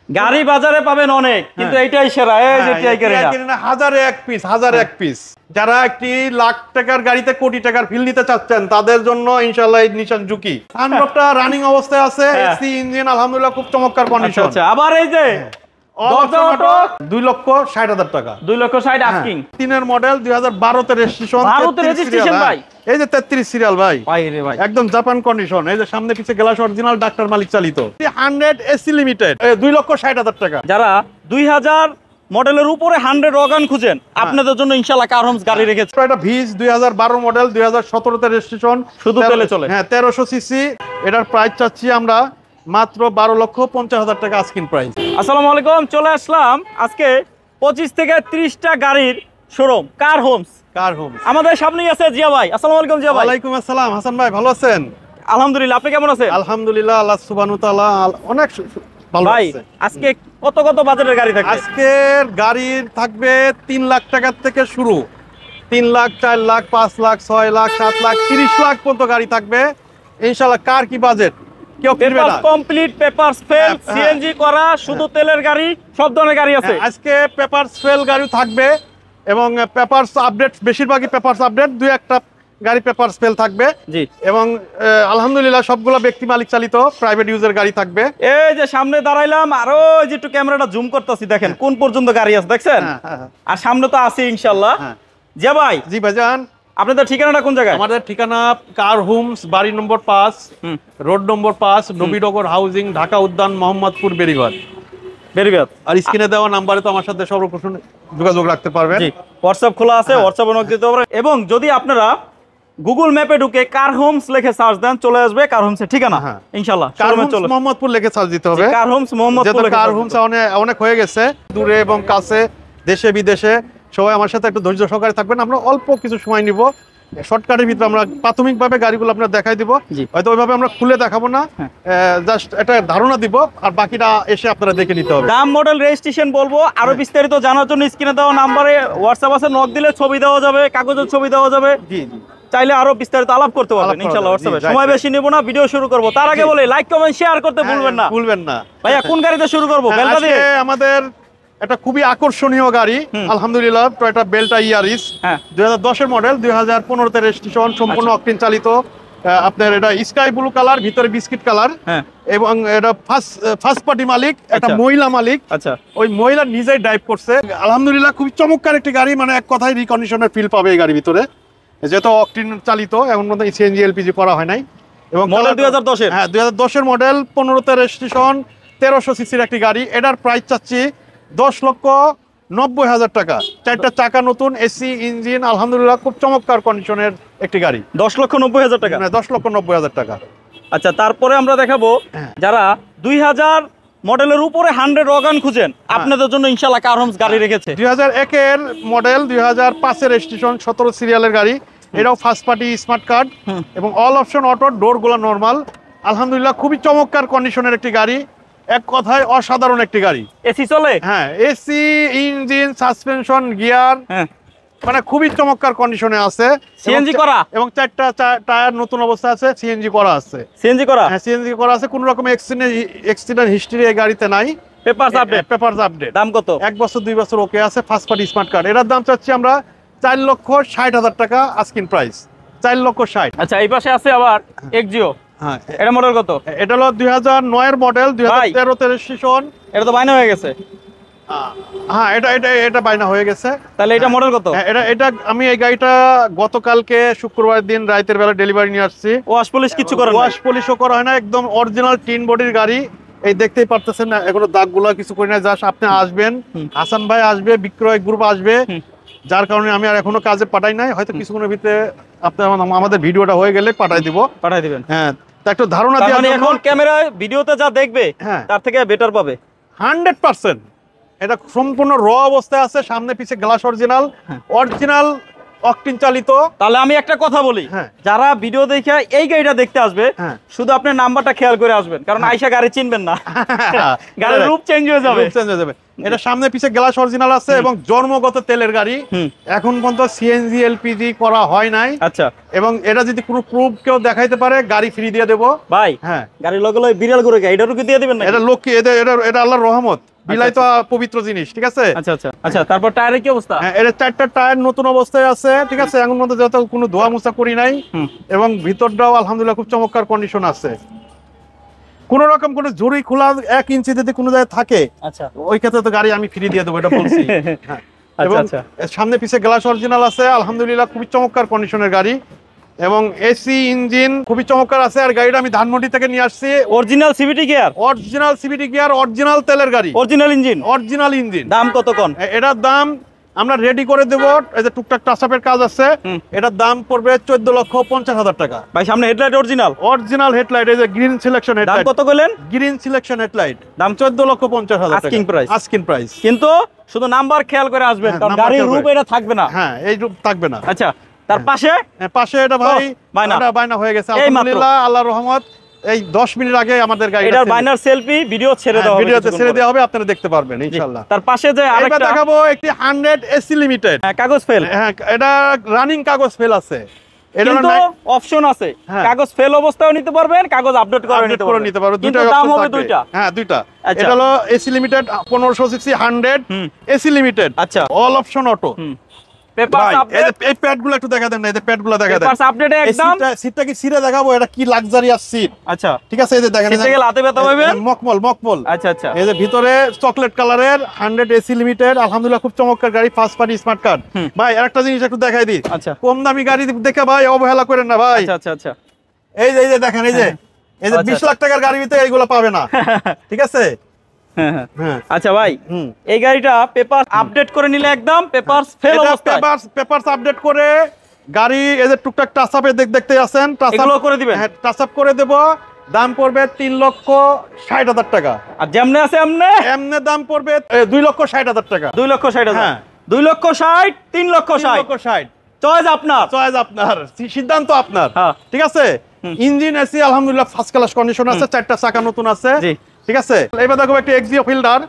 গাড়ি বাজারে পাবেন অনেক, কিন্তু এইটাই সেরা। এই যে টিআই ক্যারিনা হাজারে এক পিস। যারা একটি লাখ টাকার গাড়িতে কোটি টাকার ফিল নিতে চাচ্ছেন তাদের জন্য ইনশাআল্লাহ এই নিশান জুকি সানরুফটা রানিং অবস্থায় আছে, এসি ইঞ্জিন আলহামদুলিল্লাহ খুব চমৎকার কন্ডিশন। আচ্ছা, আবার এই যে 2,60,000 টাকা, 2,60,000 আস্কিং। 3 এর মডেল 2012 তে রেজিস্ট্রেশন, 12 তে রেজিস্ট্রেশন ভাই। এই যে 33 সিরিয়াল ভাই, ভাই রে ভাই, একদম জাপান কন্ডিশন। এই যে সামনে পিছে গ্লাস অরিজিনাল, ডাক্তার মালিক চালিত, 100 এসি লিমিটেড, 2,60,000 টাকা। যারা 2000 মডেলের উপরে 100 ওয়াগন খুঁজেন, আপনাদের জন্য ইনশাআল্লাহ কার হোমস গাড়ি রেখেছে। এটা ভিজ 2012 মডেল, 2017 তে রেজিস্ট্রেশন, শুধু তেলে চলে। হ্যাঁ, 1300 সিসি। এটার প্রাইস চাচ্ছি আমরা মাত্র 12,50,000 টাকা আস্কিং প্রাইস। আসসালামু আলাইকুম, চলে আসলাম আজকে 25 থেকে 30টা গাড়ির শোরুম কার হোমস। আমাদের সামনেই আছে জিয়া ভাই। আসসালামু আলাইকুম জিয়া ভাই। ওয়ালাইকুম আসসালাম। হাসান ভাই ভালো আছেন? আলহামদুলিল্লাহ, আপনি কেমন আছেন? আলহামদুলিল্লাহ, আল্লাহ সুবহানাহু ওয়া তাআলা অনেক ভালো ভাই, আছে। আজকে কত বাজেটের গাড়ি থাকবে? আজকের গাড়ি থাকবে 3 লাখ টাকা থেকে শুরু, 3 লাখ, 4 লাখ, 5 লাখ, 6 লাখ, 7 লাখ, 30 লাখ পর্যন্ত গাড়ি থাকবে ইনশাআল্লাহ। কার কি বাজেট কেউ কিনবে না। কমপ্লিট পেপারস ফেল, সিএনজি করা, শুধু তেলের গাড়ি, সব ধরনের গাড়ি আছে। আজকে পেপারস ফেল গাড়ি থাকবে এবং পেপারস আপডেট, বেশিরভাগই পেপারস আপডেট, দুই একটা গাড়ি পেপারস ফেল থাকবে। জি, এবং আলহামদুলিল্লাহ সবগুলো ব্যক্তি মালিক চালিত প্রাইভেট ইউজার গাড়ি থাকবে। এই যে সামনে দাঁড়াইলাম, আরো যে একটু ক্যামেরাটা জুম করতেছি, দেখেন কোন পর্যন্ত গাড়ি আছে, দেখছেন? আর সামনে তো আছে ইনশাআল্লাহ। জিয়া ভাই। জি ভাইজান। আপনাদের ঠিকানাটা কোন জায়গায়? আমাদের ঠিকানা কার হোমস, বাড়ি নম্বর 5, road number 5, Nabinagar housing, Dhaka উদ্যান, মোহাম্মদপুর, বেরিবাদ। আর স্ক্রিনে দেওয়া নাম্বারে তো আমার সাথে সর্বপ্রথম যোগাযোগ রাখতে পারবেন। হোয়াটসঅ্যাপ খোলা আছে, হোয়াটসঅ্যাপে নক দিতে পারবেন। এবং যদি আপনারা গুগল ম্যাপে ঢুকে কার হোমস লিখে সার্চ দেন, চলে আসবে কার হোমসের ঠিকানা ইনশাআল্লাহ। কার হোমস মোহাম্মদপুর লিখে সার্চ দিতে হবে। কার হোমস মোহাম্মদপুর। কার হোমস অনেক হয়ে গেছে, দূরে এবং কাছে, দেশে বিদেশে। সবাই আমার সাথে একটু ধৈর্য সহকারে থাকবেন। আমরা অল্প কিছু সময় নিব, শর্টকাটের ভিতরে আমরা প্রাথমিকভাবে গাড়িগুলো আপনার দেখাই দিব। হয়তো ওইভাবে আমরা খুলে দেখাবো না, জাস্ট একটা ধারণা দিব, আর বাকিটা এসে আপনারা দেখে নিতে হবে। দাম, মডেল, রেজিস্ট্রেশন বলবো। আরো বিস্তারিত জানার জন্য স্ক্রিনে দেওয়া নাম্বারে হোয়াটসঅ্যাপ আছে, নক দিলে ছবি দেওয়া যাবে, কাগজের ছবি দেওয়া যাবে। জি জি, চাইলে আরো বিস্তারিত আলাপ করতে পারবেন ইনশাআল্লাহ হোয়াটসঅ্যাপে। সময় বেশি নেব না, ভিডিও শুরু করব। তার আগে বলি, লাইক কমেন্ট শেয়ার করতে ভুলবেন না। ভাইয়া কোন গাড়িতে শুরু করব? বেলটা দিয়ে। আমাদের এটা খুবই আকর্ষণীয় গাড়ি আলহামদুলিল্লাহ, টয়োটা বেলটা ইয়ারিস, 2010 এর মডেল, 2015 তে রেজিস্ট্রেশন, সম্পূর্ণ অকটেন চালিত। আপনার এটা স্কাই ব্লু কালার, ভিতরে বিস্কিট কালার, এবং এটা ফার্স্ট পার্টি মালিক, একটা মহিলা মালিক। আচ্ছা, ওই মহিলা নিজেই ড্রাইভ করছে। আলহামদুলিল্লাহ খুবই চমৎকার একটি গাড়ি, মানে এক কথায় রিকন্ডিশনের ফিল পাবে এই গাড়ির ভিতরে, যেহেতু অকটেন চালিত, এখন মধ্যে সিএনজি এলপিজি করা হয় নাই। এবং মডেল 2010 এর, 2010 এর মডেল, 15 তে রেজিস্ট্রেশন, 1300 সিসির একটি গাড়ি। এটার প্রাইস চাচ্ছি 10,90,000 টাকা। 4টা চাকা নতুন, এসি ইঞ্জিন, আলহামদুলিল্লাহ খুব চমৎকার কন্ডিশনের একটি গাড়ি। 10,90,000 টাকা। 10,90,000 টাকা। আচ্ছা, তারপরে আমরা দেখাবো যারা 2000 মডেলের উপরে 100 ওয়াগন খুঁজেন, আপনাদের জন্য ইনশাআল্লাহ কার হোমস গাড়ি রেখেছে। 2001 এর মডেল, 2005 এর রেজিস্ট্রেশন, 17 সিরিয়ালের গাড়ি। এটাও ফার্স্ট পার্টি স্মার্ট কার্ড এবং অল অপশন অটো, ডোরগুলো নরমাল। আলহামদুলিল্লাহ খুবই চমৎকার কন্ডিশনের একটি গাড়ি, এক কথায় অসাধারণ একটি গাড়ি। এসি চলে? হ্যাঁ, এসি, ইঞ্জিন, সাসপেনশন, গিয়ার, মানে খুবই চমৎকার কন্ডিশনে আছে। সিএনজি করা এবং 4টা টায়ার নতুন অবস্থা আছে, সিএনজি করা আছে। সিএনজি করা? হ্যাঁ, সিএনজি করা আছে। কোনো রকম অ্যাক্সিডেন্ট হিস্টরি এই গাড়িতে নাই। Papers update. দাম কত? 1 বছর 2 বছর ওকে আছে, ফার্স্ট পার্টি স্মার্ট কার্ড। এটার দাম চাচ্ছি আমরা 4,60,000 টাকা আস্কিং প্রাইস, 4,60,000। আচ্ছা, এই পাশে আছে আবার এক্সিও। হ্যাঁ, এটা মডেল কত? এটা হলো 2009 এর মডেল, 2013 তে রেজিস্ট্রেশন। এটা তো বাইনা হয়ে গেছে। হ্যাঁ, এটা বাইনা হয়ে গেছে। তাহলে এটা মডেল কত? এটা আমি এই গাড়িটা গতকালকে শুক্রবার দিন রাতের বেলা ডেলিভারি নিয়ে আসছি। ওয়াশ পলিশ কিছু করা না? ওয়াশ পলিশও করা হয় না, একদম অরিজিনাল টিন বডির গাড়ি। এই দেখতেই পারতেছেন না, এখনো দাগগুলো কিছু করি না। জাস্ট আপনি আসবেন, হাসান ভাই আসবে, বিক্রয় গ্রুপ আসবে, যার কারণে আমি আর এখনো কাজে পাঠাই নাই। হয়তো কিছুক্ষণের ভিতরে আপনার আমাদের ভিডিওটা হয়ে গেলে পাঠাই দিবেন। হ্যাঁ, তা একটু ধারণা দিয়ে, মানে এখন ক্যামেরায় ভিডিওতে যা দেখবে তার থেকে বেটার পাবে 100%। এটা সম্পূর্ণ র অবস্থায় আছে, সামনে পিছে গ্লাস অরিজিনাল অকটেন চালিত। তাহলে আমি একটা কথা বলি, যারা ভিডিও দেখে এই গাড়িটা দেখতে আসবে, শুধু আপনার নাম্বারটা খেয়াল করে আসবেন, কারণ আয়শা গাড়ি চিনবেন না, গাড়ির রূপ চেঞ্জ হয়ে যাবে। এটা সামনে পিছে গ্লাস অরিজিনাল আছে এবং জন্মগত তেলের গাড়ি। এখন পর্যন্ত সিএনজি এলপিজি করা হয় নাই। আচ্ছা, এবং এটা যদি কোনো প্রুফ কেউ দেখাইতে পারে গাড়ি ফ্রি দিয়ে দেবো ভাই। হ্যাঁ, গাড়ির লগে লগে বিড়াল করে এটারও কি দিয়ে দিবেন না? এটা লক্ষ্মী, এটা আল্লাহর রহমত, বিলাই তো পবিত্র জিনিস, ঠিক আছে। আচ্ছা আচ্ছা আচ্ছা, তারপর টায়ারের কি অবস্থা? হ্যাঁ, এটা 4টা টায়ার নতুন অবস্থায় আছে, ঠিক আছে। এখন পর্যন্ত যত কোনো ধোয়া মোছা করি নাই এবং ভিতরটাও আলহামদুলিল্লাহ খুব চমৎকার কন্ডিশন আছে। কোন রকম কোনো জুড়ি খোলা 1 ইঞ্চি যদি কোনো জায়গায় থাকে, আচ্ছা, ওই ক্ষেত্রে তো গাড়ি আমি ফ্রি দিয়ে দেবো, এটা বলছি। হ্যাঁ, এবং সামনে পিছে গ্লাস অরিজিনাল আছে, আলহামদুলিল্লাহ খুবই চমৎকার কন্ডিশনের গাড়ি এবং এসি ইঞ্জিন খুবই চমৎকার আছে। আর গাড়িটা আমি ধানমন্ডি থেকে নিয়ে আসছি, অরিজিনাল সিভিটি গিয়ার, অরিজিনাল তেলের গাড়ি, অরিজিনাল ইঞ্জিন। দাম কত কোন? এটার দাম আমরা রেডি করে দেবো, এই যে টুকটাক টাচআপের কাজ আছে, এটার দাম পড়বে 14,50,000 টাকা। ভাই সামনে হেডলাইট অরিজিনাল হেডলাইট, এই যে গ্রিন সিলেকশন হেডলাইট। কত বলেন? গ্রিন সিলেকশন হেডলাইট দাম 14,50,000 টাকা আস্কিং প্রাইস। কিন্তু শুধু নাম্বার খেয়াল করে আসবেন, কারণ গাড়ির রূপ এটা থাকবে না। হ্যাঁ, এই রূপ থাকবে না। আচ্ছা, তার পাশে এটা ভাই বাইনা হয়ে গেছে আলহামদুলিল্লাহ, আল্লাহর রহমত। এই 10 মিনিট আগে আমাদের গাড়ি এটার বাইনার সেলফি ভিডিও ছেড়ে দেওয়া হবে, ভিডিওতে ছেড়ে দেওয়া হবে, আপনারা দেখতে পারবেন ইনশাআল্লাহ। তার পাশে যে আরেকটা দেখাবো, একটি 100 এসি লিমিটেড কাগজ ফেল। হ্যাঁ, এটা রানিং কাগজ ফেল আছে, কিন্তু অপশন আছে, কাগজ ফেল অবস্থায়ও নিতে পারবেন, কাগজ আপডেট করে নিতে পারবেন। দুটো দাম হবে দুইটা। হ্যাঁ, দুইটা। এটা হলো AC limited 1500 CC 100 AC limited. আচ্ছা, all option auto. Papers update. এই প্যাডগুলো একটু দেখা দেন না, এই প্যাডগুলো দেখা দেন। পেপারস আপডেটে একদম। সিটটা কি সিরে দেখাবো, এটা কি লাক্সারিয়াস সিট। আচ্ছা, ঠিক আছে, এই যে দেখেন, সিটে গেলে হাতে ব্যথা পাবেন, মকমল। আচ্ছা আচ্ছা, এই যে ভিতরে চকলেট কালারের 100 এসি লিমিটেড, আলহামদুলিল্লাহ খুব চমৎকার গাড়ি, ফার্স্ট পার্টি স্মার্ট কার্ড। ভাই আরেকটা জিনিস একটু দেখাই দিই। আচ্ছা, কম দামি গাড়ি দেখে ভাই অবহেলা করেন না ভাই। আচ্ছা আচ্ছা, এই যে দেখেন, এই যে 20 লাখ টাকার গাড়ির ভিতরে এইগুলো পাবে না, ঠিক আছে। আচ্ছা ভাই, এই গাড়িটা পেপার আপডেট করে নিলে একদম পেপারস ফেল অবস্থায়, পেপারস আপডেট করে গাড়ি এই যে টুকটাক টাচআপে দেখতে আছেন, এগুলো করে দিবেন। হ্যাঁ, টাচআপ করে দেব। দাম পড়বে 3,60,000 টাকা। আর যেমনে আছে এমনে দাম পড়বে 2,60,000 টাকা। 2,60,000। হ্যাঁ, 2,60,000, 3,60,000। চয়েস আপনার, সিদ্ধান্ত আপনার। ঠিক আছে। ইঞ্জিন এসি আলহামদুলিল্লাহ ফার্স্ট ক্লাস কন্ডিশন আছে, 4টা চাকা নতুন আছে, ঠিক আছে। এবার দেখো একটা এক্সিও ফিল্ডার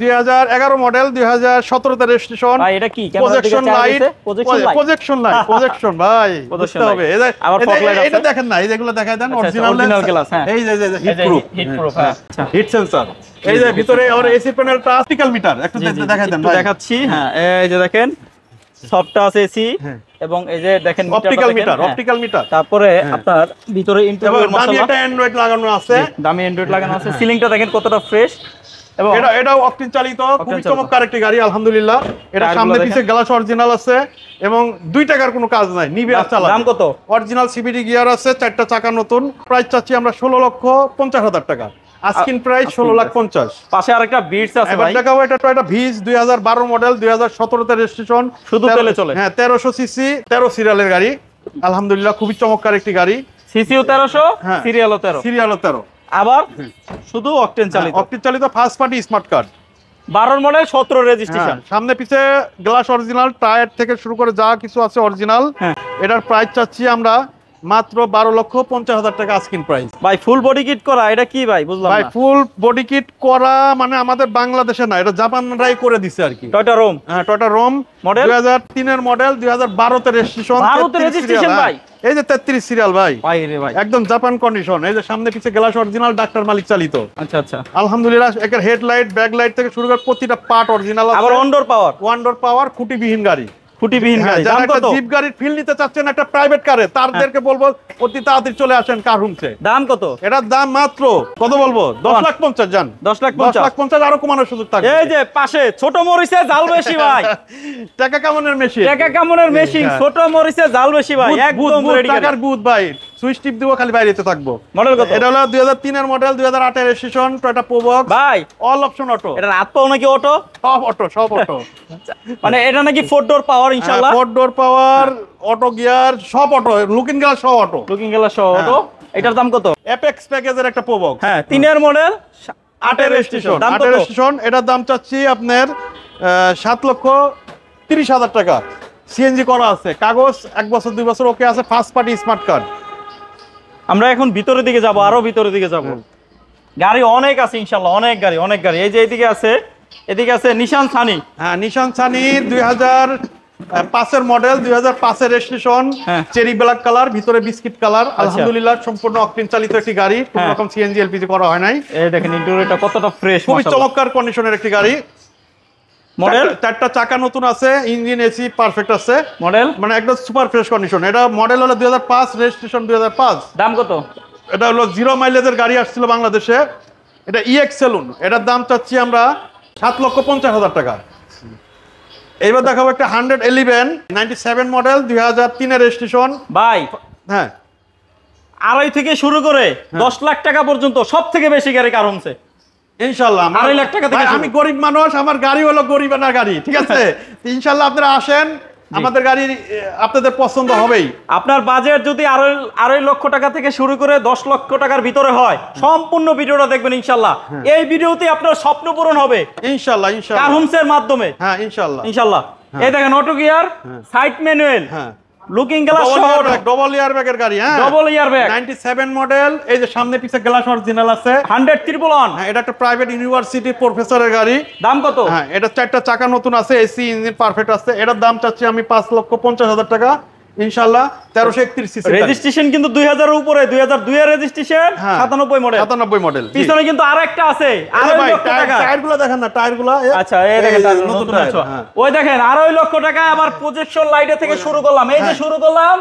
2011 মডেল, 2017 তে রেজিস্ট্রেশন। ভাই এটা কি প্রজেকশন লাইট ভাই বুঝতে হবে। এটা দেখেন না, এই যেগুলো দেখায় দেন অরিজিনাল গ্লাস। হ্যাঁ, এই যে হিট প্রুফ, হ্যাঁ, হিট সেন্সর। এই যে ভিতরে আর এসি প্যানেলটা অপটিক্যাল মিটার, একটু দেখায় দেন ভাই। দেখাচ্ছি। হ্যাঁ, এই যে দেখেন সফট টাচ এসি এবং এই যে দেখেন অপটিক্যাল মিটার। তারপরে আপনার ভিতরে ইন্টারভিউর মশলা, দামি একটা অ্যান্ড্রয়েড লাগানো আছে, সিলিংটা দেখেন কতটা ফ্রেশ। এবং এটাও অকটেন চালিত, খুব চমৎকার একটি গাড়ি আলহামদুলিল্লাহ। এটা সামনে পিছে গ্লাস অরিজিনাল আছে এবং 2 টাকার কোনো কাজ নাই, নিবে চালান। দাম কত? অরিজিনাল সিবিডি গিয়ার আছে, 4টা চাকা নতুন। প্রাইস চাচ্ছি আমরা 16,50,000 টাকা। Asking price 16,50,000। পাশে আরেকটা বিটস আছে ভাই, দেখাবো। এটা টয়োটা ভিজ 2012 মডেল, 2017 তে রেজিস্ট্রেশন, শুধু তেলে চলে। হ্যাঁ, 1300 সিসি 13 সিরিয়ালের গাড়ি, আলহামদুলিল্লাহ খুবই চমৎকার একটি গাড়ি। সিসিও 1300, সিরিয়ালও 13, আবার শুধু অকটেন চালিত first party smart card. 12 model, 17 registration. সামনে পিছে গ্লাস অরিজিনাল, টায়ার থেকে শুরু করে যা কিছু আছে অরিজিনাল। এটার প্রাইস চাচ্ছি আমরা মাত্র 12,50,000 টাকা আস্কিং প্রাইস। ভাই ফুল বডি কিট করা, এটা কি ভাই বুঝলাম না। ভাই ফুল বডি কিট করা মানে আমাদের বাংলাদেশে না, এটা জাপানরাই করে দিছে আর কি। টয়োটা রোম। হ্যাঁ, টয়োটা রোম মডেল, 2003 এর মডেল, 2012 তে রেজিস্ট্রেশন। 12 তে রেজিস্ট্রেশন ভাই, এই যে 33 সিরিয়াল ভাই। ভাই রে ভাই, একদম জাপান কন্ডিশন। এই যে সামনে পিছে গ্লাস অরিজিনাল, ডাক্তার মালিক চালিত। আচ্ছা আচ্ছা, আলহামদুলিল্লাহ। একের হেডলাইট, ব্যাকলাইট থেকে শুরু করে প্রতিটা পার্ট অরিজিনাল আছে। আবার ওয়ান ডোর পাওয়ার, খুঁটিবিহীন গাড়ি। দাম কত? জিপ গাড়ির ফিল নিতে চাচ্ছেন একটা প্রাইভেট কারে, তাদেরকে বলবো অতি তাড়াতাড়ি চলে আসেন কার রুমে। দাম কত? এটার দাম মাত্র কত বলবো, 10,50,000। জান 10,50,000, আরো কমানোর সুযোগ থাকবে। এই যে পাশে ছোট মরিচে জাল বেশি ভাই, টাকা কামানোর মেশিন, ছোট মরিচে জাল বেশি ভাই, একদম রেডি টাকার বুথ ভাই। সুইচ টিপ দিব, খালি বাইরেতে থাকবো। মডেল কত? এটা হলো 2003 এর মডেল, 2008 এর রেজিস্ট্রেশন, টয়োটা প্রোবক্স ভাই, অল অপশন অটো। এটা রাত পাও নাকি অটো? সব অটো। মানে এটা নাকি 4 ডোর পাওয়ার ইনশাআল্লাহ, 4 ডোর পাওয়ার, অটো গিয়ার, সব অটো, লুকিং গ্লাস সহ অটো, এটার দাম কত? অ্যাপেক্স প্যাকেজের একটা প্রোবক্স। হ্যাঁ, 3 এর মডেল, 8 এর রেজিস্ট্রেশন। দাম কত? এটার দাম চাচ্ছি আপনার 7,30,000 টাকা। সিএনজি করা আছে, কাগজ 1 বছর 2 বছর ওকে আছে, ফার্স্ট পার্টি স্মার্ট কার্ড। আমরা এখন ভিতরের দিকে যাব, আরো ভিতরের দিকে যাব। গাড়ি অনেক আছে ইনশাআল্লাহ, অনেক গাড়ি। এই যে এইদিকে আছে এদিকে আছে নিশান সানি। হ্যাঁ, নিশান সানি 2005 এর মডেল, 2005 এর রেজিস্ট্রেশন, চেরি ব্ল্যাক কালার, ভিতরে বিস্কিট কালার। আলহামদুলিল্লাহ সম্পূর্ণ অকটেন চালিত একটি গাড়ি, কোনো রকম সিএনজি এলপিজি করা হয় নাই। এই দেখেন ইন্টেরিয়রটা কতটা ফ্রেশ, খুবই চমৎকার কন্ডিশনের একটি গাড়ি। মডেল 4টা চাকা নতুন আছে, ইঞ্জিন এসি পারফেক্ট আছে। মডেল মানে একদম সুপার ফ্রেশ কন্ডিশন। এটা মডেল হলো 2005, রেজিস্ট্রেশন 2005। দাম কত? এটা হলো 0 মাইলেজের গাড়ি আসছিল বাংলাদেশে। এটা ইএক্স সেলুন, এটার দাম চাচ্ছি আমরা 7,50,000 টাকা। এইবার দেখাবো একটা 111 97 মডেল, 2003 এর রেজিস্ট্রেশন। ভাই হ্যাঁ, 2.5 থেকে শুরু করে 10 লাখ টাকা পর্যন্ত সব থেকে বেশি গাড়ি কার হোমসে ইনশাআল্লাহ। 2.5 লাখ টাকা থেকে আমি গরিব মানুষ, আমার গাড়ি হলো গরিবানা গাড়ি, ঠিক আছে? ইনশাআল্লাহ আপনারা আসেন, আমাদের গাড়ি আপনাদের পছন্দ হবেই। আপনার বাজেট যদি 2.5 লক্ষ টাকা থেকে শুরু করে 10 লক্ষ টাকার ভিতরে হয়, সম্পূর্ণ ভিডিওটা দেখবেন ইনশাআল্লাহ। এই ভিডিওতে আপনার স্বপ্ন পূরণ হবে ইনশাআল্লাহ, কার ইনশাআল্লাহ, হোমসের মাধ্যমে। হ্যাঁ ইনশাআল্লাহ, ইনশাআল্লাহ। এই দেখেন অটো গিয়ার, সাইড ম্যানুয়াল, হ্যাঁ, লুকিং গ্লাস সহ ডবল ইয়ার ব্যাগের গাড়ি। হ্যাঁ, ডবল ইয়ার ব্যাগ, 97 মডেল। এই যে সামনে পিছে গ্লাস অরিজিনাল আছে। 100 হ্যাঁ, এটা একটা প্রাইভেট ইউনিভার্সিটি প্রফেসরের গাড়ি। দাম কত? হ্যাঁ, এটা 4টা চাকা নতুন আছে, এসি ইঞ্জিন পারফেক্ট আছে। এটার দাম চাচ্ছি আমি 5,50,000 টাকা ইনশাআল্লাহ। 1331 সিসি রেজিস্ট্রেশন কিন্তু 2000 এর উপরে, 2002 এর রেজিস্ট্রেশন, 97 মডেল। 97 মডেল। পিছনে কিন্তু আরেকটা আছে, 2.5 লক্ষ টাকা। টায়ারগুলো দেখেন না, টায়ারগুলো। আচ্ছা, এই দেখেন নতুন টায়ার। ওই দেখেন 2.5 লক্ষ টাকা। আবার প্রজেকশন লাইটে থেকে শুরু করলাম, এই যে শুরু করলাম,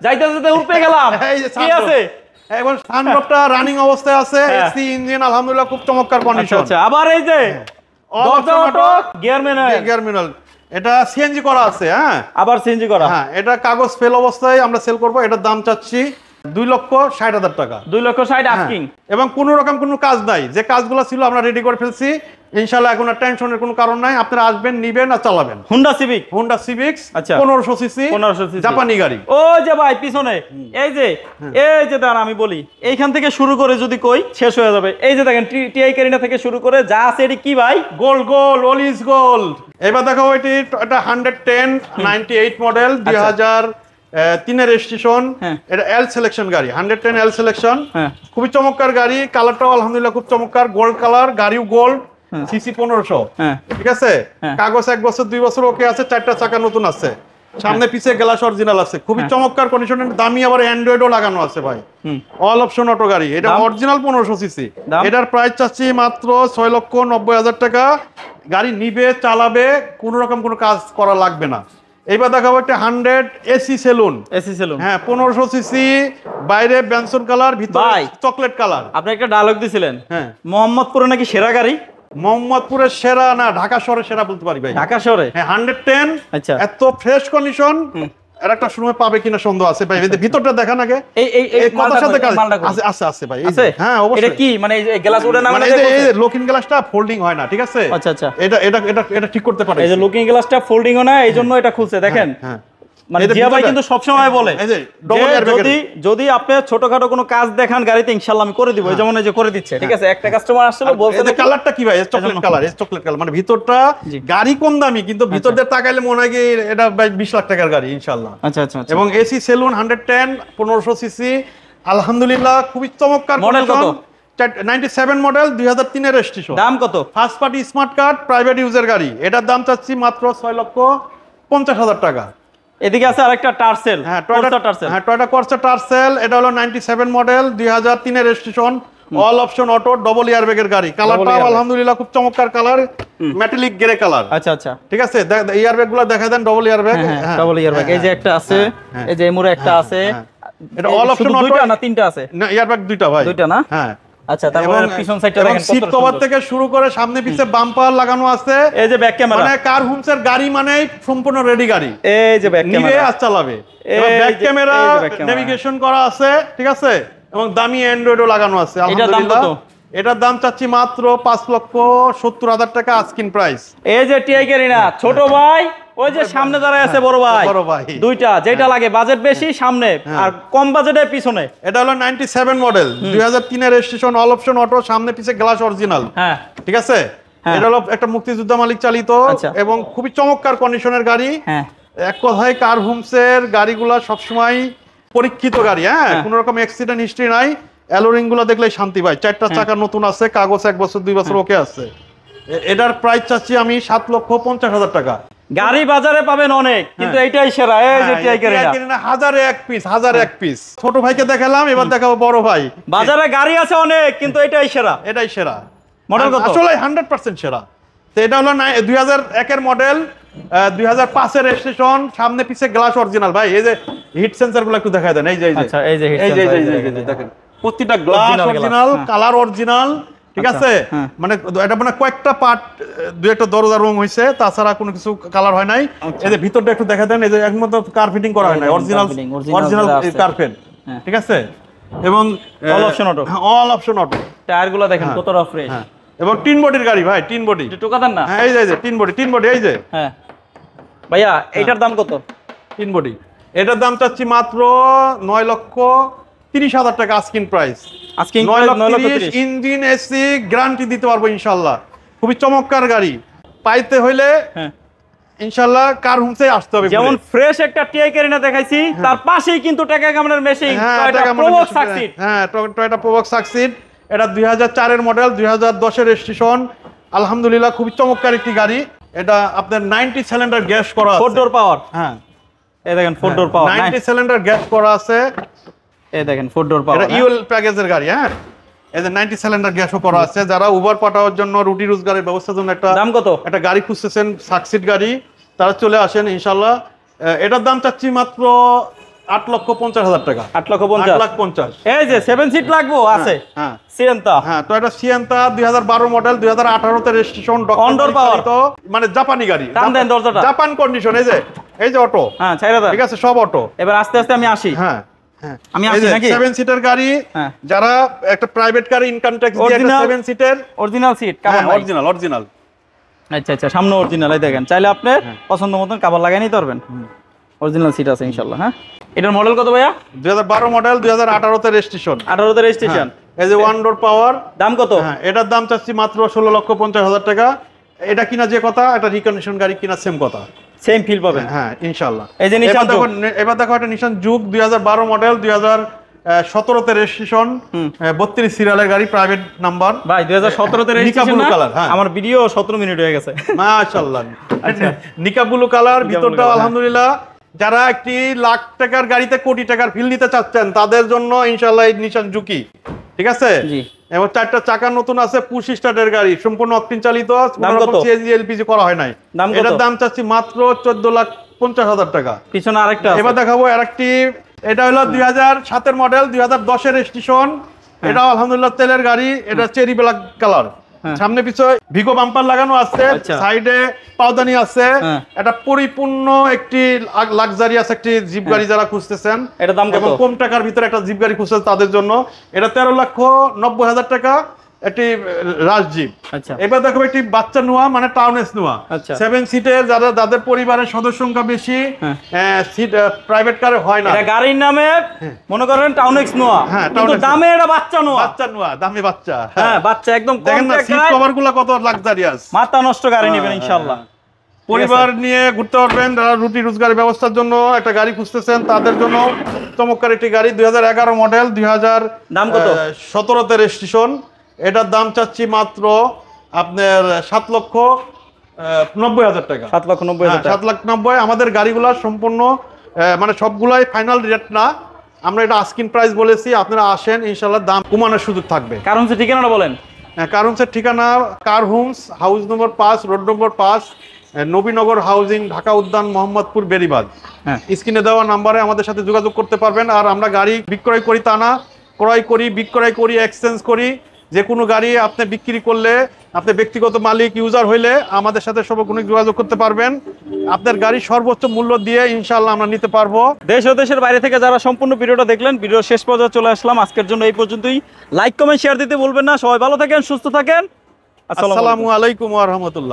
যাইতে যাইতে উপরে গেলাম। কি আছে? এখন সানরুফটা রানিং অবস্থায় আছে, এসি ইঞ্জিন আলহামদুলিল্লাহ খুব চমৎকার কন্ডিশন। আচ্ছা, আবার এই যে দরজা অটো, গিয়ার ম্যানুয়াল। এটা সিএনজি করা আছে। হ্যাঁ, আবার সিএনজি করা। হ্যাঁ, এটা কাগজ ফেল অবস্থায় আমরা সেল করব। এটার দাম চাচ্ছি 2,60,000 টাকা। 2,60,000 আস্কিং। এবং কোনো রকম কোনো কাজ নাই, যে কাজগুলো ছিল আমরা রেডি করে ফেলছি ইনশাআল্লাহ। এখন আর টেনশনের কোনো কারণ নাই, আপনারা আসবেন, নিবেন আর চালাবেন। Honda civic. হোন্ডা সিভিক্স, আচ্ছা, 1500 সিসি, জাপানি গাড়ি। ওই যে ভাই পিছনে, এই যে দাঁড়া আমি বলি, এইখান থেকে শুরু করে যদি কই শেষ হয়ে যাবে। এই যে দেখেন টিআই ক্যারিনা থেকে শুরু করে যা আছে, এটি কি ভাই? গোল্ড, অলিজ গোল্ড। এবার দেখো এটি, এটা 110 98 মডেল, 2003 এর রেজিস্ট্রেশন। এটা এল সিলেকশন গাড়ি, 110 এল সিলেকশন। খুবই চমৎকার গাড়ি, কালারটাও আলহামদুলিল্লাহ খুব চমৎকার, গোল্ড কালার, গাড়ও গোল্ড, সিসি 1500। ঠিক আছে, কাগজ 1 বছর 2 বছর ওকে আছে, 4টা চাকা নতুন আছে, সামনে পিছে গ্লাস অরিজিনাল আছে, খুবই চমৎকার কন্ডিশনের। দামি আবার অ্যান্ড্রয়েডও লাগানো আছে ভাই, অল অপশন অটো গাড়ি। এটা অরিজিনাল 1500 সিসি। এটার প্রাইস চাচ্ছি মাত্র 6,90,000 টাকা। গাড়ি নিবে, চালাবে, কোনো রকম কোনো কাজ করা লাগবে না। এইবার দেখাবো একটা 100 এসি সেলুন। হ্যাঁ, 1500 সিসি, বাইরে বেনসন কালার, ভিতরে চকলেট কালার। আপনি একটা ডায়লগ দিছিলেন, হ্যাঁ, মোহাম্মদপুরে নাকি সেরা গাড়ি। মোহাম্মদপুরের সেরা না, ঢাকা শহরের সেরা বলতে পারি ভাই। ঢাকা শহরে? হ্যাঁ, 110। আচ্ছা, এত ফ্রেশ কন্ডিশন, এর একটা সময় পাবে কিনা সন্দেহ আছে ভাই। ভিতরটা দেখান আগে। এই কথার সাথে আছে ভাই। হ্যাঁ, অবশ্যই। এটা কি মানে এই গ্লাস ওড়ে না, মানে এই লুকিং গ্লাসটা ফোল্ডিং হয় না, ঠিক আছে? আচ্ছা আচ্ছা, এটা ঠিক করতে পারে। এই যে লুকিং গ্লাসটা ফোল্ডিং হয় না, এইজন্য এটা খুলছে। দেখেন, মানে জিয়া ভাই কিন্তু সব সময় বলে যদি আপনি ছোটখাটো কোনো কাজ দেখান গাড়িতে, ইনশাআল্লাহ আমি করে দিব। যেমন এই যে করে দিচ্ছে, ঠিক আছে? একটা কাস্টমার আসছিল, বলছে এই কালারটা কি ভাই? চকলেট কালার, মানে ভিতরটা গাড়ি কম দামি, কিন্তু ভিতর দিয়ে তাকাইলে মনে হয় কি এটা ভাই 20 লাখ টাকার গাড়ি ইনশাআল্লাহ। আচ্ছা আচ্ছা। এবং এসি সেলুন 110 1500 সিসি, আলহামদুলিল্লাহ খুবই চমৎকার। মডেল কত? 97 মডেল, 2003 এর রেজিস্ট্রেশন। দাম কত? First party smart card, private user গাড়ি। এটার দাম চাচ্ছি মাত্র 6,50,000 টাকা। এদিকে আছে আরেকটা টার্সেল। হ্যাঁ, টয়োটা করসা টার্সেল। এটা হলো 97 মডেল, 2003 এর registration, all option auto, double ইয়ারব্যাগের গাড়ি। কালারটা আলহামদুলিল্লাহ খুব চমৎকার কালার, মেটালিক গ্রে কালার। আচ্ছা আচ্ছা, ঠিক আছে। ইয়ারব্যাগ গুলো দেখা দেন, ডবল ইয়ারব্যাগ। হ্যাঁ, ডবল ইয়ারব্যাগ। এই যে একটা আছে, এই যে এমুরে একটা আছে। এটা অল অপশন অটো। দুইটা না তিনটা আছে? না, ইয়ারব্যাগ দুইটা ভাই। দুইটা না? হ্যাঁ। আচ্ছা, তারপরে পিছন সাইডটা দেখেন, সিট কভার থেকে শুরু করে সামনে পিছে বাম্পার লাগানো আছে। এই যে ব্যাক ক্যামেরা, মানে কার হোমসের গাড়ি মানে সম্পূর্ণ রেডি গাড়ি। এই যে ব্যাক ক্যামেরা, নিবে আর চালাবে। ব্যাক ক্যামেরা, নেভিগেশন করা আছে, ঠিক আছে? এবং দামি অ্যান্ড্রয়েডও লাগানো আছে আলহামদুলিল্লাহ। এটার দাম চাচ্ছি মাত্র 5,70,000 টাকা আস্কিং প্রাইস। এই যে টিআই ক্যারিনা ছোট ভাই, ওই যে সামনে দাঁড়ায় আছে বড় ভাই, দুইটা যেটা লাগে, বাজেট বেশি সামনে আর কম বাজেটের পিছনে। এটা হলো 97 মডেল, 2003 এর রেজিস্ট্রেশন, অল অপশন অটো, সামনে পিছে গ্লাস অরিজিনাল। হ্যাঁ, ঠিক আছে। এটা হলো একটা মুক্তিযোদ্ধা মালিক চালিত এবং খুবই চমৎকার কন্ডিশনের গাড়ি। হ্যাঁ, এক কথায় কার হোমসের গাড়িগুলো সবসময় পরীক্ষিত গাড়ি। হ্যাঁ, কোনো রকম অ্যাক্সিডেন্ট হিস্ট্রি নাই। অ্যালোরিং গুলো দেখলে শান্তি ভাই। 4টা চাকা নতুন আছে, কাগজ 1 বছর 2 বছর ওকে আছে। এটার প্রাইস চাচ্ছি আমি 7,50,000 টাকা। গাড়ি বাজারে পাবেন অনেক, কিন্তু এইটাই সেরা। এই যে টিআই ক্যারিনা, হাজারে এক পিস। ছোট ভাইকে দেখালাম, এবার দেখাবো বড় ভাই। বাজারে গাড়ি আছে অনেক, কিন্তু এটাই সেরা। এটাই সেরা মডেল কত? আসলে 100% সেরা। তো এটা হলো 2001 এর মডেল, 2005 এর রেজিস্ট্রেশন, সামনে পিছে গ্লাস অরিজিনাল। ভাই এই যে হিট সেন্সর গুলো একটু দেখায় দেন। এই যে আচ্ছা, এই যে হিট এই সেন্সর দেখেন, প্রত্যেকটা গ্লাস অরিজিনাল, কালার অরিজিনাল, ঠিক আছে। মানে এটা মানে কয়েকটা পার্ট, দুই একটা দরজা রং হইছে, তাছাড়া কোনো কিছু কালার হয় নাই। এই যে ভিতরটা একটু দেখা দেন, এই যে একমাত্র কার ফিটিং করা হয় নাই, অরিজিনাল কার্পেট, ঠিক আছে। এবং all option auto, all option auto. টায়ারগুলো দেখেন কতটা ফ্রেশ। এবং টিন বডির গাড়ি ভাই, টিন বডি। টোকা দেন না? হ্যাঁ, এই যে টিন বডি, এই যে। হ্যাঁ ভাইয়া, এইটার দাম কত? টিন বডি, এটার দাম চাচ্ছি মাত্র 9,30,000 টাকা asking price. Asking 9,30,000, engine AC guarantee দিতে পারবো ইনশাআল্লাহ। খুবই চমৎকার গাড়ি, পাইতে হইলে ইনশাআল্লাহ কার হোমসে আসতে হবে। যেমন ফ্রেশ একটা টিআই ক্যারিনা দেখাইছি, তার পাশেই কিন্তু টাকা কামানোর মেশিন টয়োটা প্রোবক্স সাকসিড। হ্যাঁ, টয়োটা প্রোবক্স সাকসিড। এটা 2004 এর মডেল, 2010 এর রেজিস্ট্রেশন। আলহামদুলিল্লাহ খুবই চমৎকার একটি গাড়ি। এটা আপনার 90 সিলিন্ডার গ্যাস করা আছে, 4 ডোর পাওয়ার। হ্যাঁ, এই দেখেন 4 ডোর পাওয়ার, 90 সিলিন্ডার গ্যাস করা আছে। এই দেখেন 4 ডোর পাওয়ার, এটা ইউএল প্যাকেজের গাড়ি। হ্যাঁ, এই যে 90 সিলিন্ডার গ্যাসও করা আছে। যারা উবার পাঠানোর জন্য, রুটি রোজগারের ব্যবস্থার জন্য দাম কত? একটা গাড়ি খুঁজতেছেন, সাকসিড গাড়ি, তারা চলে আসেন ইনশাআল্লাহ। এটার দাম চাচ্ছি মাত্র 8,50,000 টাকা। 8,50,000। এই যে 7 সিট লাগবো আছে। হ্যাঁ, সিয়েন্তা। হ্যাঁ, তো এটা সিয়েন্তা 2012 মডেল, 2018 তে রেজিস্ট্রেশন, অনডোর পাওয়ার, মানে জাপানি গাড়ি, জাপান কন্ডিশন। এই যে অটো, হ্যাঁ ছাইরা দাও, ঠিক আছে, সব অটো। এবার আস্তে আস্তে আমি আসি। হ্যাঁ, আমি আসি নাকি? 7 সিটার গাড়ি, যারা একটা প্রাইভেট কার ইনকাম ট্যাক্স দিয়ে একটা 7 সিটের অরিজিনাল সিট, হ্যাঁ, অরিজিনাল। আচ্ছা আচ্ছা, সামনে অরিজিনাল। এই দেখেন, চাইলে আপনি পছন্দ মতন কভার লাগাই নিতে পারবেন। অরিজিনাল সিট আছে ইনশাআল্লাহ। হ্যাঁ, এটার মডেল কত ভাইয়া? 2012 মডেল, 2018 তে রেজিস্ট্রেশন। 18 তে রেজিস্ট্রেশন। এই যে ওয়ান ডোর পাওয়ার। দাম কত? হ্যাঁ, এটার দাম চাচ্ছি মাত্র 16,50,000 টাকা। এটা কিনা যে কথা, এটা রিকন্ডিশন গাড়ি কিনা সেম কথা, সেম ফিল পাবেন। হ্যাঁ ইনশাআল্লাহ। এই যে নিশান জুক, এবার দেখো একটা নিশান জুক 2012 মডেল, 2017 তে রেজিস্ট্রেশন, 32 সিরিয়ালের গাড়ি, প্রাইভেট নাম্বার। ভাই 2017 তে রেজিস্ট্রেশন না? কালার। হ্যাঁ, আমার ভিডিও 17 মিনিট হয়ে গেছে। মাশাআল্লাহ। আচ্ছা, নিকা ব্লু কালার, ভিতরটাও আলহামদুলিল্লাহ। যারা একটি লাখ টাকার গাড়িতে কোটি টাকার ফিল নিতে চাচ্ছেন, তাদের জন্য ইনশাআল্লাহ এই নিশান জুকি, ঠিক আছে। জি, এবং 4টা চাকা নতুন আছে, পুশ স্টার্টের গাড়ি, সম্পূর্ণ অকটেন চালিত, সিএনজি এলপিজি করা হয় নাই। এটার দাম চাচ্ছি মাত্র 14,50,000 টাকা। পিছনে আরেকটা আছে, এবার দেখাবো আরেকটি। এটা হলো 2007 এর মডেল, 2010 এর রেজিস্ট্রেশন। এটাও আলহামদুলিল্লাহ তেলের গাড়ি। এটা চেরি ব্ল্যাক কালার, সামনে পিছনে ভিগো বাম্পার লাগানো আছে, সাইডে পাওদানি আছে। এটা পরিপূর্ণ একটি লাক্সারিয়াস একটি জিপ গাড়ি যারা খুঁজতেছেন, এটা দাম কত? কম টাকার ভিতরে একটা জিপ গাড়ি খুঁজছেন তাদের জন্য এটা 13,90,000 টাকা, একটি রাজ জিপ। আচ্ছা, এবার দেখো একটি বাচ্চা নোয়া, মানে টাউনেস নোয়া, 7 সিটের, যাদের পরিবারের সদস্য সংখ্যা বেশি, সিট প্রাইভেট কারে হয় না। এটা গাড়ির নামে মনে করেন টাউনেক্স নোয়া, কিন্তু দামে এটা বাচ্চা নোয়া, দামে বাচ্চা। হ্যাঁ, বাচ্চা একদম কম দেখেন না সিট কভারগুলো কত লাক্সারিয়াস। মাথা নষ্ট গাড়ি নেবেন ইনশাআল্লাহ। পরিবার নিয়ে ঘুরতে পারবেন, যারা রুটি রোজগারের ব্যবস্থার জন্য একটা গাড়ি খুঁজতেছেন তাদের জন্য চমৎকার একটি গাড়ি। 2011 মডেল, 2017 তে রেজিস্ট্রেশন। এটার দাম চাচ্ছি মাত্র আপনার 7,90,000 টাকা। 7,90,000। আমাদের গাড়িগুলা সম্পূর্ণ মানে সবগুলাই ফাইনাল রেট না, আমরা এটা আস্কিং প্রাইস বলেছি। আপনারা আসেন, ইনশাআল্লাহ দাম কমানোর সুযোগ থাকবে। কারণ ঠিকানাটা বলেন। কারণসের ঠিকানা কার হোমস, হাউস নম্বর 5, road number 5, Nabinagar housing, Dhaka উদ্যান, মোহাম্মদপুর, বেরিবাদ। স্ক্রিনে দেওয়া নাম্বারে আমাদের সাথে যোগাযোগ করতে পারবেন। আর আমরা গাড়ি বিক্রয় করি তা না, ক্রয় করি, বিক্রয় করি, এক্সচেঞ্জ করি। যে কোনো গাড়ি আপনি বিক্রি করলে, আপনি ব্যক্তিগত মালিক ইউজার হইলে আমাদের সাথে সর্বক্ষণিক যোগাযোগ করতে পারবেন। আপনার গাড়ি সর্বোচ্চ মূল্য দিয়ে ইনশাআল্লাহ আমরা নিতে পারবো। দেশ ও দেশের বাইরে থেকে যারা সম্পূর্ণ ভিডিওটা দেখলেন, ভিডিও শেষ পর্যন্ত চলে আসলাম। আজকের জন্য এই পর্যন্তই। লাইক, কমেন্ট, শেয়ার দিতে ভুলবেন না। সবাই ভালো থাকেন, সুস্থ থাকেন। আসসালামু আলাইকুম ওয়া রাহমাতুল্লাহ।